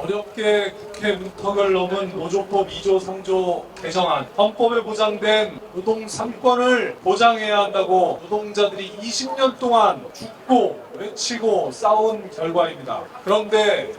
어렵게 국회 문턱을 넘은 노조법 2조 3조 개정안, 헌법에 보장된 노동 3권을 보장해야 한다고 노동자들이 20년 동안 죽고 외치고 싸운 결과입니다. 그런데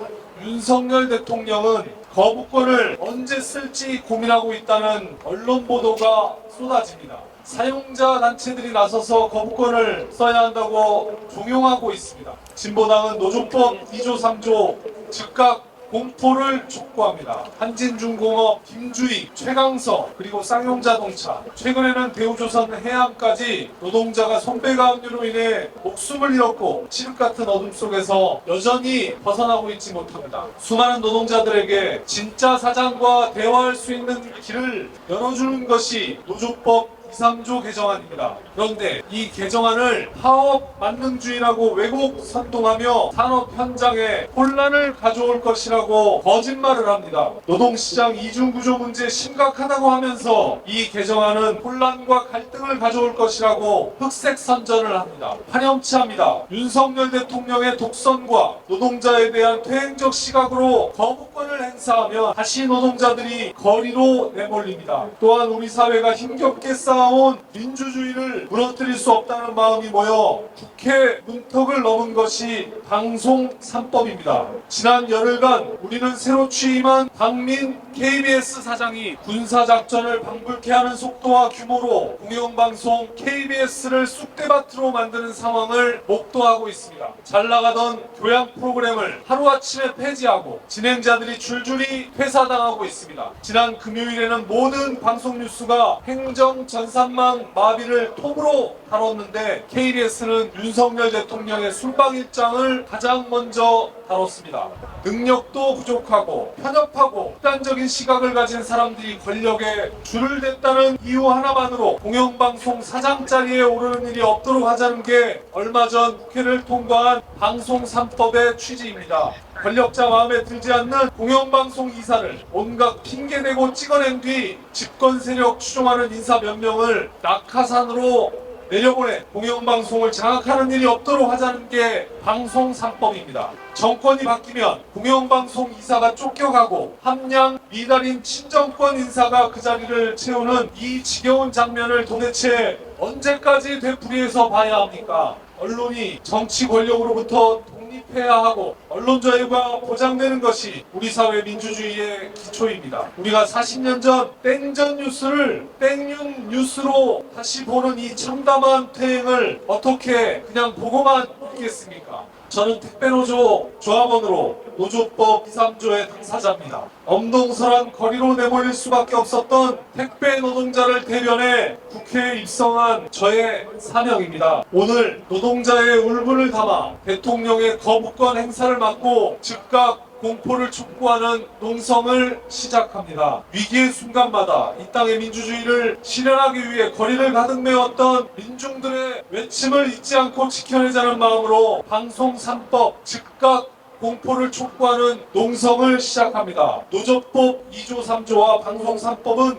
윤석열 대통령은 거부권을 언제 쓸지 고민하고 있다는 언론 보도가 쏟아집니다. 사용자 단체들이 나서서 거부권을 써야 한다고 종용하고 있습니다. 진보당은 노조법 2조 3조 즉각 공포를 촉구합니다. 한진중공업, 김주익, 최강서, 그리고 쌍용자동차, 최근에는 대우조선 해양까지 노동자가 손배가압류로 인해 목숨을 잃었고 칠흑 같은 어둠 속에서 여전히 벗어나고 있지 못합니다. 수많은 노동자들에게 진짜 사장과 대화할 수 있는 길을 열어주는 것이 노조법 3조 개정안입니다. 그런데 이 개정안을 파업 만능주의라고 왜곡 선동하며 산업 현장에 혼란을 가져올 것이라고 거짓말을 합니다. 노동시장 이중구조 문제 심각하다고 하면서 이 개정안은 혼란과 갈등을 가져올 것이라고 흑색 선전을 합니다. 파렴치합니다. 윤석열 대통령의 독선과 노동자에 대한 퇴행적 시각으로 거부권을 행사하면 다시 노동자들이 거리로 내몰립니다. 또한 우리 사회가 힘겹게 쌓아온 민주주의를 무너뜨릴 수 없다는 마음이 모여 국회 문턱을 넘은 것이 방송 3법입니다. 지난 열흘간 우리는 새로 취임한 박민 KBS 사장이 군사작전을 방불케 하는 속도와 규모로 공영방송 KBS를 쑥대밭으로 만드는 상황을 목도하고 있습니다. 잘 나가던 교양 프로그램을 하루아침에 폐지하고 진행자들이 줄줄이 퇴사당하고 있습니다. 지난 금요일에는 모든 방송 뉴스가 행정 전산망 마비를 톱으로 다뤘는데 KBS는 윤석열 대통령의 순방 일정을 가장 먼저 다뤘습니다. 능력도 부족하고 편협하고 극단적인 시각을 가진 사람들이 권력에 줄을 댔다는 이유 하나만으로 공영방송 사장 자리에 오르는 일이 없도록 하자는 게 얼마 전 국회를 통과한 방송 3법의 취지입니다. 권력자 마음에 들지 않는 공영방송 이사를 온갖 핑계대고 찍어낸 뒤 집권 세력 추종하는 인사 몇 명을 낙하산으로 내려보내 공영방송을 장악하는 일이 없도록 하자는 게 방송 3법입니다. 정권이 바뀌면 공영방송 이사가 쫓겨가고 함량 미달인 친정권 인사가 그 자리를 채우는 이 지겨운 장면을 도대체 언제까지 되풀이해서 봐야 합니까? 언론이 정치 권력으로부터 독립해야 하고 언론 자유가 보장되는 것이 우리 사회 민주주의의 기초입니다. 우리가 40년 전 땡전 뉴스를 땡윤 뉴스로 다시 보는 이 참담한 퇴행을 어떻게 그냥 보고만 있겠습니까? 저는 택배노조 조합원으로 노조법 2, 3조의 당사자입니다. 엄동설한 거리로 내몰릴 수밖에 없었던 택배 노동자를 대변해 국회에 입성한 저의 사명입니다. 오늘 노동자의 울분을 담아 대통령의 거부권 행사를 막고 즉각 공포를 촉구하는 농성을 시작합니다. 위기의 순간마다 이 땅의 민주주의를 실현하기 위해 거리를 가득 메웠던 민중들의 외침을 잊지 않고 지켜내자는 마음으로 방송 3법 즉각 공포를 촉구하는 농성을 시작합니다. 노조법 2조 3조와 방송 3법은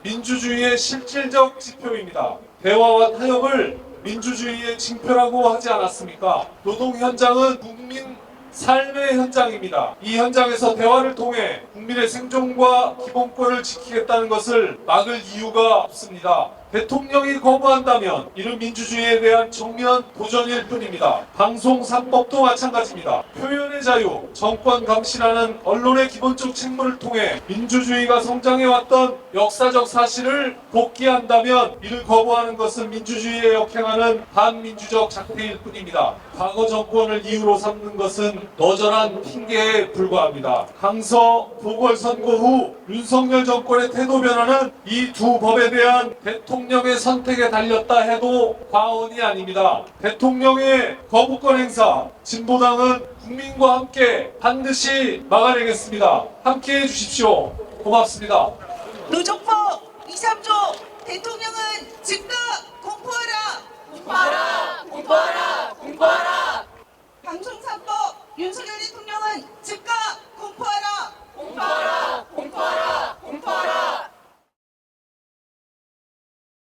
민주주의의 실질적 지표입니다. 대화와 타협을 민주주의의 징표라고 하지 않았습니까? 노동 현장은 국민 삶의 현장입니다. 이 현장에서 대화를 통해 국민의 생존과 기본권을 지키겠다는 것을 막을 이유가 없습니다. 대통령이 거부한다면 이는 민주주의에 대한 정면 도전일 뿐입니다. 방송 3법도 마찬가지입니다. 표현의 자유, 정권 감시라는 언론의 기본적 책무를 통해 민주주의가 성장해왔던 역사적 사실을 복귀한다면 이를 거부하는 것은 민주주의에 역행하는 반민주적 작태일 뿐입니다. 과거 정권을 이유로 삼는 것은 너절한 핑계에 불과합니다. 강서 보궐선거 후 윤석열 정권의 태도 변화는 이 두 법에 대한 대통령의 선택에 달렸다 해도 과언이 아닙니다. 대통령의 거부권 행사, 진보당은 국민과 함께 반드시 막아내겠습니다. 함께해 주십시오. 고맙습니다. 노조법 2, 3조 대통령은 즉각